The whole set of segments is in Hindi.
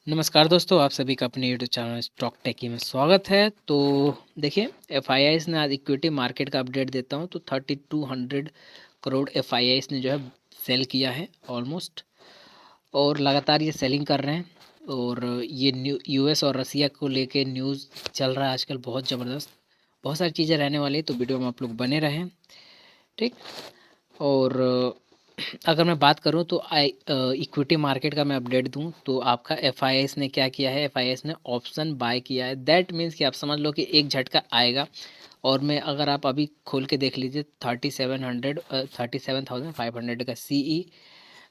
नमस्कार दोस्तों, आप सभी का अपने यूट्यूब चैनल स्टॉक टेकी में स्वागत है। तो देखिए, एफआईआईस ने आज इक्विटी मार्केट का अपडेट देता हूं तो 3200 करोड़ एफआईआईस ने जो है सेल किया है ऑलमोस्ट, और लगातार ये सेलिंग कर रहे हैं। और ये यूएस और रसिया को लेके न्यूज़ चल रहा है आजकल बहुत ज़बरदस्त। बहुत सारी चीज़ें रहने वाली है, तो वीडियो में आप लोग बने रहें, ठीक। और अगर मैं बात करूं तो इक्विटी मार्केट का मैं अपडेट दूं तो आपका एफआईआईस ने क्या किया है, एफआईआईस ने ऑप्शन बाय किया है। दैट मीन्स कि आप समझ लो कि एक झटका आएगा। और मैं अगर आप अभी खोल के देख लीजिए 37,500 का CE,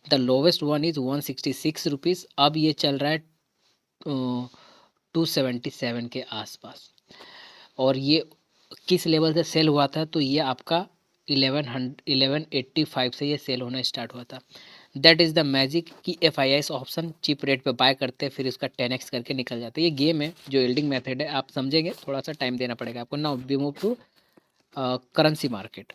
the lowest one is 166 rupees. अब ये चल रहा है 277 के आसपास। और ये किस लेवल से सेल हुआ था, तो ये आपका 1185 से ये सेल होना स्टार्ट हुआ था। दैट इज़ द मैजिक कि F I S option cheap rate पे बाय करते हैं, फिर इसका 10x करके निकल जाता है। ये गेम है, जो यील्डिंग मेथड है, आप समझेंगे, थोड़ा सा टाइम देना पड़ेगा आपको। Now we move to currency market.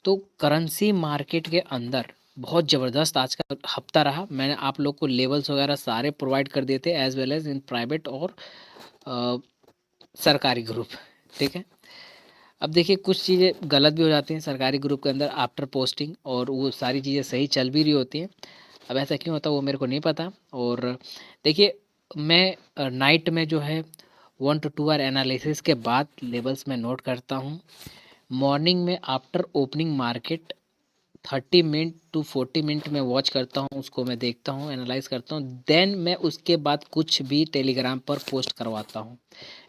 तो करेंसी मार्केट के अंदर बहुत ज़बरदस्त आज का हफ्ता रहा। मैंने आप लोग को लेवल्स वगैरह सारे प्रोवाइड कर दिए थे, as well as in private और सरकारी ग्रुप, ठीक है। अब देखिए, कुछ चीज़ें गलत भी हो जाती हैं सरकारी ग्रुप के अंदर आफ्टर पोस्टिंग, और वो सारी चीज़ें सही चल भी रही होती हैं। अब ऐसा क्यों होता है वो मेरे को नहीं पता। और देखिए, मैं नाइट में जो है 1 to 2 आवर एनालिसिस के बाद लेवल्स में नोट करता हूँ। मॉर्निंग में after opening market 30 minute to 40 minute में वॉच करता हूँ, उसको मैं देखता हूँ, एनालाइज करता हूँ। देन मैं उसके बाद कुछ भी टेलीग्राम पर पोस्ट करवाता हूँ,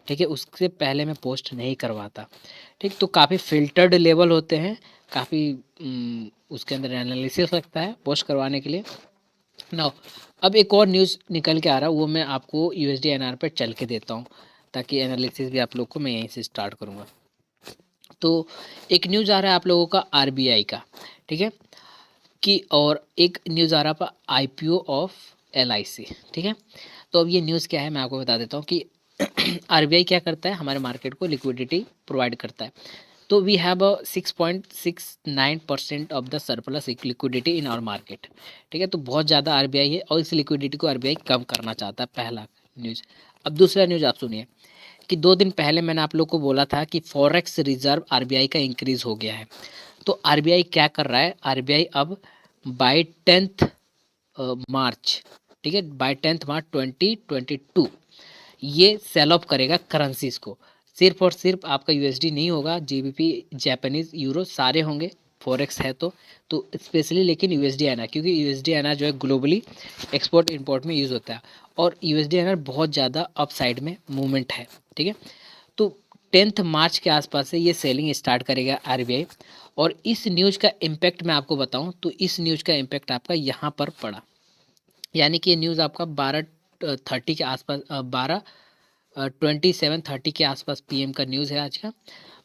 ठीक है। उससे पहले मैं पोस्ट नहीं करवाता, ठीक। तो काफ़ी फ़िल्टर्ड लेवल होते हैं, काफ़ी उसके अंदर एनालिसिस लगता है पोस्ट करवाने के लिए। नाउ अब एक और न्यूज़ निकल के आ रहा है, वो मैं आपको यूएसडी एनआर पे चल के देता हूँ, ताकि एनालिसिस भी आप लोग को मैं यहीं से स्टार्ट करूँगा। तो एक न्यूज़ आ रहा है आप लोगों का आरबीआई का, ठीक है, कि और एक न्यूज़ आ रहा है आईपीओ ऑफ एलआईसी, ठीक है। तो अब ये न्यूज़ क्या है मैं आपको बता देता हूँ कि आरबीआई क्या करता है, हमारे मार्केट को लिक्विडिटी प्रोवाइड करता है। तो we have a 6.69% of the surplus liquidity in our market, ठीक है। तो बहुत ज़्यादा आरबीआई है, और इस लिक्विडिटी को आरबीआई कम करना चाहता है, पहला न्यूज़। अब दूसरा न्यूज़ आप सुनिए कि 2 दिन पहले मैंने आप लोग को बोला था कि फॉरेक्स रिजर्व आरबीआई का इंक्रीज़ हो गया है। तो आरबीआई क्या कर रहा है, आरबीआई अब बाय 10th मार्च, ठीक है, बाय 10th मार्च 2022 ये सेल ऑफ करेगा करेंसीज को। सिर्फ और सिर्फ आपका यूएसडी नहीं होगा, जीबीपी, जापानीज, यूरो सारे होंगे, फॉरेक्स है तो स्पेशली, लेकिन यूएसडी आना, क्योंकि यूएसडी आना जो है ग्लोबली एक्सपोर्ट इंपोर्ट में यूज़ होता है, और यूएसडी आना बहुत ज़्यादा अप साइड में मूवमेंट है, ठीक है। तो 10th मार्च के आसपास से ये सेलिंग स्टार्ट करेगा आरबीआई। और इस न्यूज़ का इम्पैक्ट मैं आपको बताऊं तो इस न्यूज़ का इम्पैक्ट आपका यहाँ पर पड़ा, यानी कि ये न्यूज़ आपका 12:30 के आसपास, 27:30 के आसपास पीएम का न्यूज़ है आज का।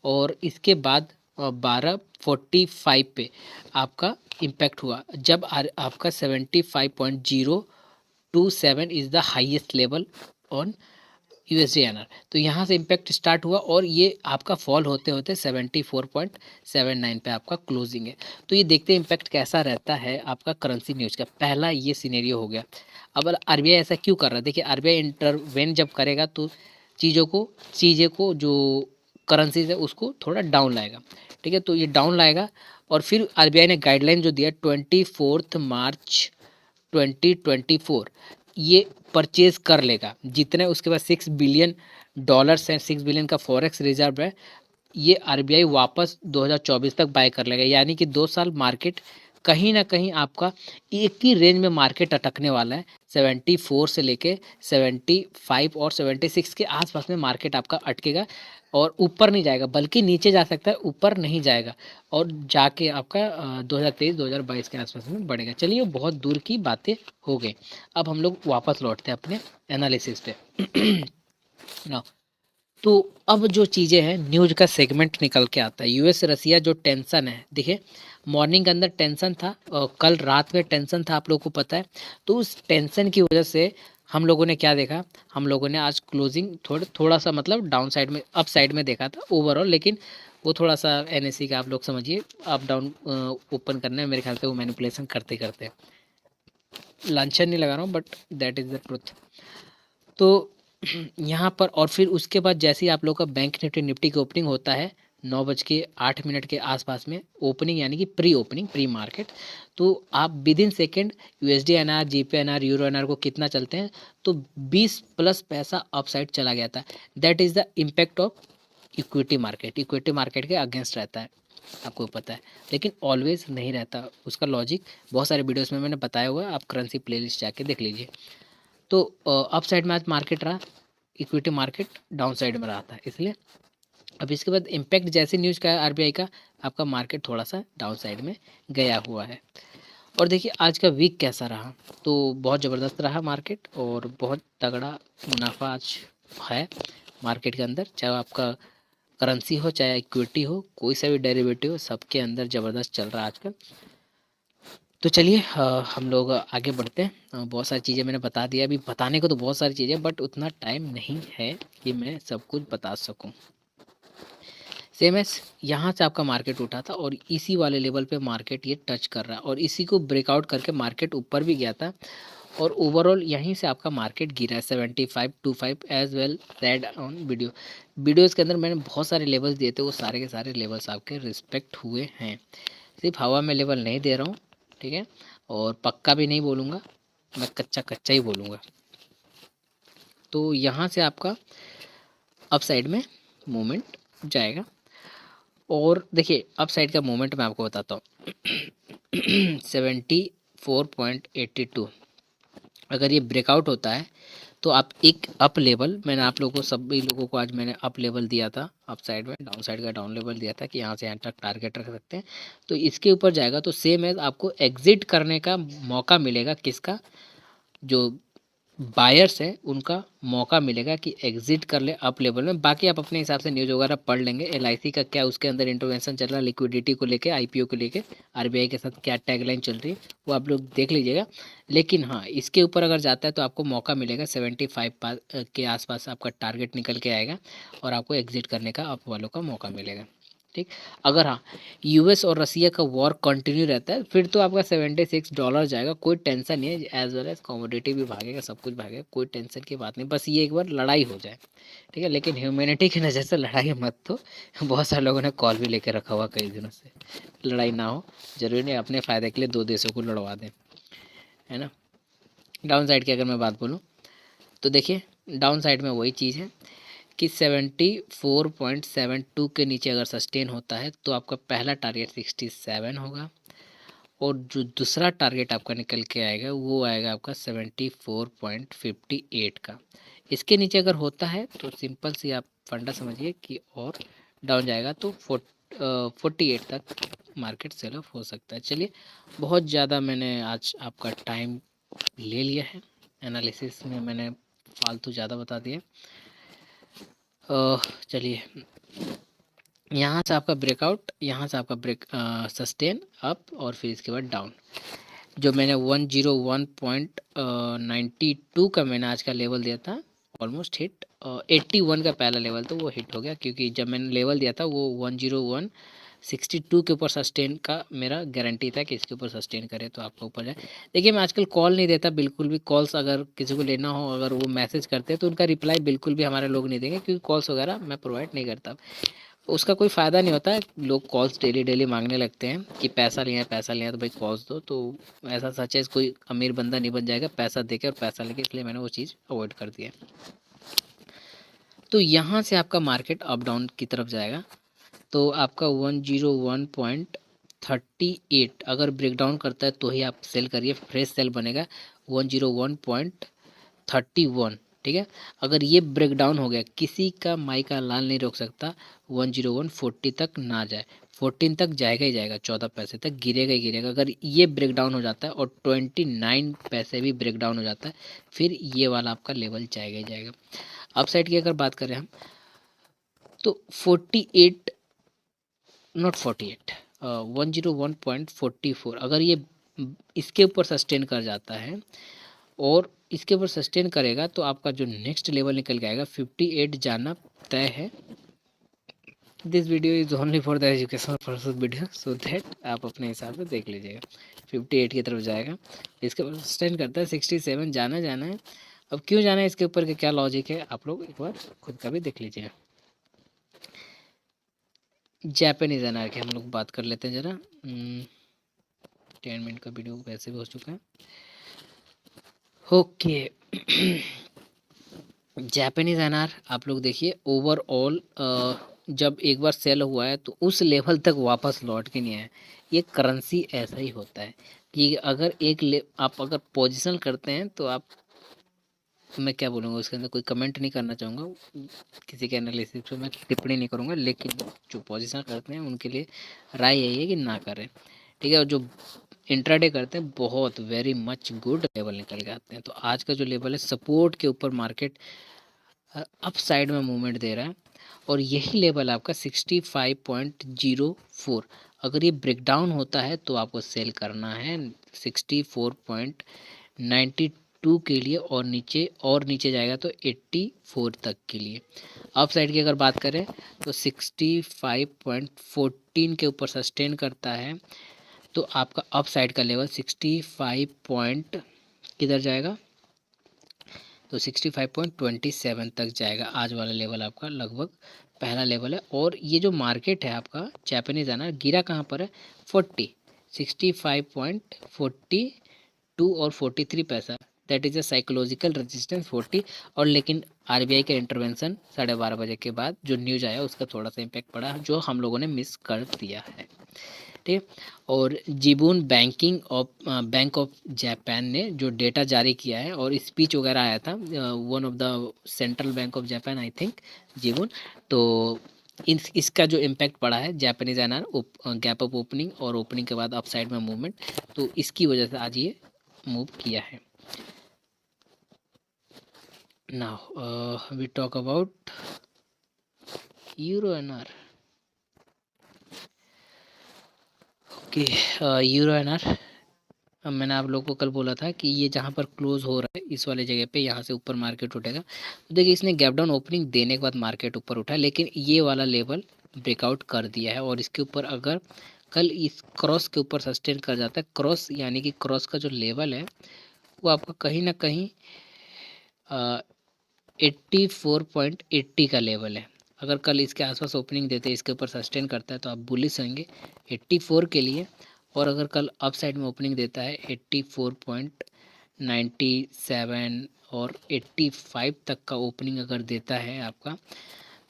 और इसके बाद 12:45 पे आपका इम्पैक्ट हुआ, जब आपका 75.027 is the highest level on USD INR. तो यहाँ से इम्पैक्ट स्टार्ट हुआ, और ये आपका फॉल होते होते 74.79 पे आपका क्लोजिंग है। तो ये देखते हैं इम्पैक्ट कैसा रहता है आपका करेंसी न्यूज़ का। पहला ये सिनेरियो हो गया। अब आरबीआई ऐसा क्यों कर रहा है, देखिए, आरबीआई इंटरवेन जब करेगा तो चीज़ें को जो करेंसीज है उसको थोड़ा डाउन लाएगा, ठीक है। तो ये डाउन लाएगा, और फिर आरबीआई ने गाइडलाइन जो दिया 24 मार्च 2024 ये परचेज कर लेगा जितने उसके पास $6 बिलियन हैं, 6 बिलियन का फॉरेक्स रिजर्व है। ये आरबीआई वापस 2024 तक बाय कर लेगा, यानी कि 2 साल मार्केट कहीं ना कहीं आपका एक ही रेंज में मार्केट अटकने वाला है। 74 से लेके 75 और 76 के आसपास में मार्केट आपका अटकेगा, और ऊपर नहीं जाएगा, बल्कि नीचे जा सकता है, ऊपर नहीं जाएगा। और जाके आपका 2023-2022 के आसपास में बढ़ेगा। चलिए, वो बहुत दूर की बातें हो गई। अब हम लोग वापस लौटते हैं अपने एनालिसिस पे ना। तो अब जो चीज़ें हैं, न्यूज़ का सेगमेंट निकल के आता है। यूएस रसिया जो टेंशन है, देखिए, मॉर्निंग के अंदर टेंशन था, और कल रात में टेंशन था, आप लोगों को पता है। तो उस टेंशन की वजह से हम लोगों ने क्या देखा, हम लोगों ने आज क्लोजिंग थोड़ा सा मतलब डाउन साइड में, अप साइड में देखा था ओवरऑल, लेकिन वो थोड़ा सा एनएससी का आप लोग समझिए अप डाउन ओपन करने में मेरे ख्याल से वो मैनिपुलेशन करते करते, लांछन नहीं लगा रहा हूँ, but that is the truth. तो यहाँ पर और फिर उसके बाद जैसे ही आप लोग का बैंक निफ्टी की ओपनिंग होता है 9:08 के आसपास में, ओपनिंग यानी कि प्री ओपनिंग, प्री मार्केट, तो आप within second USD INR, GBP INR, euro INR को कितना चलते हैं, तो 20 प्लस पैसा अपसाइड चला गया था। That is the impact of equity market. Equity market के अगेंस्ट रहता है, आपको पता है, लेकिन ऑलवेज नहीं रहता। उसका लॉजिक बहुत सारे वीडियोस में मैंने बताया हुआ है, आप करेंसी प्लेलिस्ट जाके देख लीजिए। तो अप साइड में आज मार्केट रहा, इक्विटी मार्केट डाउन साइड में रहा था, इसलिए अब इसके बाद इम्पैक्ट जैसे न्यूज़ का है आरबीआई का, आपका मार्केट थोड़ा सा डाउन साइड में गया हुआ है। और देखिए आज का वीक कैसा रहा, तो बहुत ज़बरदस्त रहा मार्केट, और बहुत तगड़ा मुनाफा आज है मार्केट के अंदर, चाहे आपका करेंसी हो चाहे इक्विटी हो, कोई सा भी डेरिवेटिव हो, सबके अंदर ज़बरदस्त चल रहा है आजकल। तो चलिए हम लोग आगे बढ़ते हैं। बहुत सारी चीज़ें मैंने बता दिया, अभी बताने को तो बहुत सारी चीज़ें, बट उतना टाइम नहीं है कि मैं सब कुछ बता सकूं। सेम एस यहाँ से आपका मार्केट उठा था और इसी वाले लेवल पे मार्केट ये टच कर रहा है, और इसी को ब्रेकआउट करके मार्केट ऊपर भी गया था, और ओवरऑल यहीं से आपका मार्केट गिरा है 7525 as well red on videos के अंदर मैंने बहुत सारे लेवल्स दिए थे, वो सारे के सारे लेवल्स आपके रिस्पेक्ट हुए हैं। सिर्फ हवा में लेवल नहीं दे रहा हूँ, ठीक है, और पक्का भी नहीं बोलूँगा, मैं कच्चा कच्चा ही बोलूँगा। तो यहाँ से आपका अप साइड में मूवमेंट जाएगा, और देखिए अप साइड का मूवमेंट मैं आपको बताता हूँ 74.82 अगर ये ब्रेकआउट होता है तो आप एक अप लेवल, मैंने आप लोगों को सभी लोगों को आज मैंने अप लेवल दिया था, अप साइड में डाउन साइड का डाउन लेवल दिया था कि यहाँ से यहाँ तक टारगेट रख सकते हैं, तो इसके ऊपर जाएगा तो सेम है, आपको एग्जिट करने का मौका मिलेगा। किसका? जो बायर्स है उनका मौका मिलेगा कि एग्जिट कर ले अप लेवल में। बाकी आप अपने हिसाब से न्यूज़ वगैरह पढ़ लेंगे, एलआईसी का क्या उसके अंदर इंटरवेंशन चल रहा है, लिक्विडिटी को लेके, आईपीओ को लेके, आरबीआई के साथ क्या टैगलाइन चल रही है, वो आप लोग देख लीजिएगा। लेकिन हाँ, इसके ऊपर अगर जाता है तो आपको मौका मिलेगा 75 के आसपास आपका टारगेट निकल के आएगा, और आपको एग्जिट करने का अप वालों का मौका मिलेगा। ठीक, अगर हाँ यूएस और रसिया का वॉर कंटिन्यू रहता है फिर तो आपका $76 जाएगा, कोई टेंशन नहीं है, एज वेल एज कमोडिटी भी भागेगा, सब कुछ भागेगा, कोई टेंशन की बात नहीं, बस ये एक बार लड़ाई हो जाए, ठीक है। लेकिन ह्यूमैनिटी की नज़र से लड़ाई मत, तो बहुत सारे लोगों ने कॉल भी लेके रखा हुआ कई दिनों से, लड़ाई ना हो, जरूरी नहीं अपने फ़ायदे के लिए दो देशों को लड़वा दें, है ना। डाउन साइड की अगर मैं बात बोलूँ तो देखिए डाउन साइड में वही चीज़ है कि 74.72 के नीचे अगर सस्टेन होता है तो आपका पहला टारगेट 67 होगा, और जो दूसरा टारगेट आपका निकल के आएगा वो आएगा आपका 74.58 का। इसके नीचे अगर होता है तो सिंपल सी आप फंडा समझिए कि और डाउन जाएगा तो 48 तक मार्केट सेल ऑफ हो सकता है। चलिए बहुत ज़्यादा मैंने आज आपका टाइम ले लिया है, एनालिसिस में मैंने फालतू ज़्यादा बता दिया। चलिए यहाँ से आपका ब्रेकआउट, यहाँ से आपका सस्टेन अप, और फिर इसके बाद डाउन। जो मैंने 101.92 का मैंने आज का लेवल दिया था, ऑलमोस्ट हिट। 81 का पहला लेवल तो वो हिट हो गया, क्योंकि जब मैंने लेवल दिया था वो 101.62 के ऊपर सस्टेन का मेरा गारंटी था कि इसके ऊपर सस्टेन करे तो आपका ऊपर जाए। देखिए मैं आजकल कॉल नहीं देता बिल्कुल भी, कॉल्स अगर किसी को लेना हो, अगर वो मैसेज करते हैं तो उनका रिप्लाई बिल्कुल भी हमारे लोग नहीं देंगे, क्योंकि कॉल्स वगैरह मैं प्रोवाइड नहीं करता। उसका कोई फ़ायदा नहीं होता है, लोग कॉल्स डेली डेली मांगने लगते हैं कि पैसा लिया है, पैसा लिया है, तो भाई कॉल्स दो, तो ऐसा सच है कोई अमीर बंदा नहीं बन जाएगा पैसा देके और पैसा लेके, इसलिए मैंने वो चीज़ अवॉइड कर दिया। तो यहाँ से आपका मार्केट अप डाउन की तरफ जाएगा, तो आपका 101.38 अगर ब्रेक डाउन करता है तो ही आप सेल करिए, फ्रेश सेल बनेगा 101.31, ठीक है। अगर ये ब्रेक डाउन हो गया, किसी का माई का लाल नहीं रोक सकता, 101.40 तक ना जाए, 14 तक जाएगा ही जाएगा, 14 पैसे तक गिरेगा ही गिरेगा। अगर ये ब्रेक डाउन हो जाता है और 29 पैसे भी ब्रेक डाउन हो जाता है, फिर ये वाला आपका लेवल जाएगा ही जाएगा। अप साइड की अगर बात करें हम तो 48, नॉट 48, 101.44 अगर ये इसके ऊपर सस्टेन कर जाता है और इसके ऊपर सस्टेन करेगा तो आपका जो नेक्स्ट लेवल निकल के आएगा 58 जाना तय है, this video is only for the educational purpose video, so that आप अपने हिसाब से देख लीजिएगा। 58 की तरफ जाएगा, इसके ऊपर स्टैंड करता है 67, जाना है। अब क्यों जाना है इसके ऊपर के क्या लॉजिक है, आप लोग एक बार खुद का भी देख लीजिएगा। जापानीज एनआर की हम लोग बात कर लेते हैं ज़रा। 10 मिनट का वीडियो वैसे भी हो चुका है। ओके जापानीज एनआर आप लोग देखिए, ओवरऑल जब एक बार सेल हुआ है तो उस लेवल तक वापस लौट के नहीं आया। ये करेंसी ऐसा ही होता है कि अगर आप अगर पोजीशन करते हैं तो आप, मैं क्या बोलूँगा उसके अंदर कोई कमेंट नहीं करना चाहूँगा, किसी के एनालिसिस पे मैं टिप्पणी नहीं करूँगा, लेकिन जो पोजीशन करते हैं उनके लिए राय यही है कि ना करें, ठीक है। और जो इंट्राडे करते हैं बहुत वेरी मच गुड लेवल निकल के आते हैं। तो आज का जो लेवल है सपोर्ट के ऊपर मार्केट अप साइड में मूवमेंट दे रहा है, और यही लेवल आपका 65.04, अगर ये ब्रेक डाउन होता है तो आपको सेल करना है 64.92 के लिए, और नीचे जाएगा तो 84 तक के लिए। अप साइड की अगर बात करें तो 65.14 के ऊपर सस्टेन करता है तो आपका अप साइड का लेवल 65 पॉइंट किधर जाएगा, तो 65.27 तक जाएगा। आज वाला लेवल आपका लगभग पहला लेवल है। और ये जो मार्केट है आपका जापानीज है ना, गिरा कहाँ पर है 65.42 और 43 पैसा, that is a psychological resistance 40। और लेकिन आरबीआई का इंटरवेंशन 12:30 बजे के बाद जो न्यूज़ आया उसका थोड़ा सा इम्पैक्ट पड़ा, जो हम लोगों ने मिस कर दिया है, ठीक। और जिबून बैंक ऑफ जापान ने जो डेटा जारी किया है और स्पीच वगैरह आया था, one of the central bank of Japan I think, जिबून। तो इसका जो इम्पैक्ट पड़ा है जापानीज एनआर गैप अप ओपनिंग और ओपनिंग के बाद अप साइड में मूवमेंट, तो इसकी वजह से आज ये मूव किया है। Now we talk about euro INR. Okay euro INR, मैंने आप लोगों को कल बोला था कि ये जहाँ पर क्लोज हो रहा है इस वाले जगह पे, यहाँ से ऊपर मार्केट उठेगा। तो देखिए इसने गैप डाउन ओपनिंग देने के बाद मार्केट ऊपर उठा, लेकिन ये वाला लेवल ब्रेकआउट कर दिया है। और इसके ऊपर अगर कल इस क्रॉस के ऊपर सस्टेन कर जाता है, क्रॉस यानी कि क्रॉस का जो लेवल है वो आपका कहीं ना कहीं 84.80 का लेवल है। अगर कल इसके आसपास ओपनिंग देते इसके ऊपर सस्टेन करता है तो आप बुलिश होंगे 84 के लिए। और अगर कल अप साइड में ओपनिंग देता है 84.97 और 85 तक का ओपनिंग अगर देता है आपका,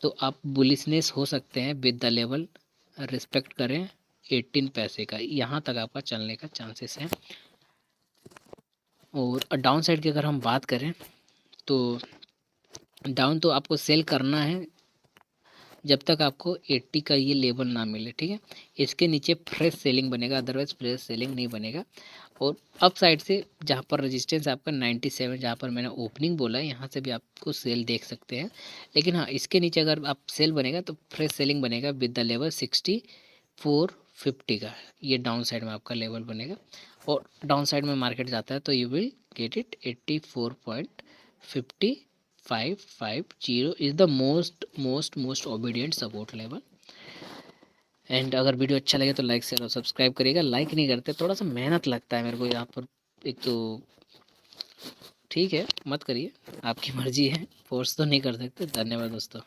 तो आप बुलिशनेस हो सकते हैं विद द लेवल, रिस्पेक्ट करें 18 पैसे का, यहाँ तक आपका चलने का चांसेस है। और डाउन साइड की अगर हम बात करें तो डाउन तो आपको सेल करना है जब तक आपको 80 का ये लेवल ना मिले, ठीक है। इसके नीचे फ्रेश सेलिंग बनेगा, अदरवाइज फ्रेश सेलिंग नहीं बनेगा। और अप साइड से जहाँ पर रेजिस्टेंस आपका 97, जहाँ पर मैंने ओपनिंग बोला है, यहाँ से भी आपको सेल देख सकते हैं। लेकिन हाँ, इसके नीचे अगर आप सेल बनेगा तो फ्रेश सेलिंग बनेगा विद द लेवल 64.50 का, ये डाउन साइड में आपका लेवल बनेगा। और डाउन साइड में मार्केट जाता है तो you will get it 84.5550 is the most obedient support level. And अगर वीडियो अच्छा लगे तो लाइक शेयर और सब्सक्राइब करिएगा। लाइक नहीं करते, थोड़ा सा मेहनत लगता है मेरे को यहाँ पर, एक तो ठीक है मत करिए, आपकी मर्जी है, फोर्स तो नहीं कर सकते। धन्यवाद दोस्तों।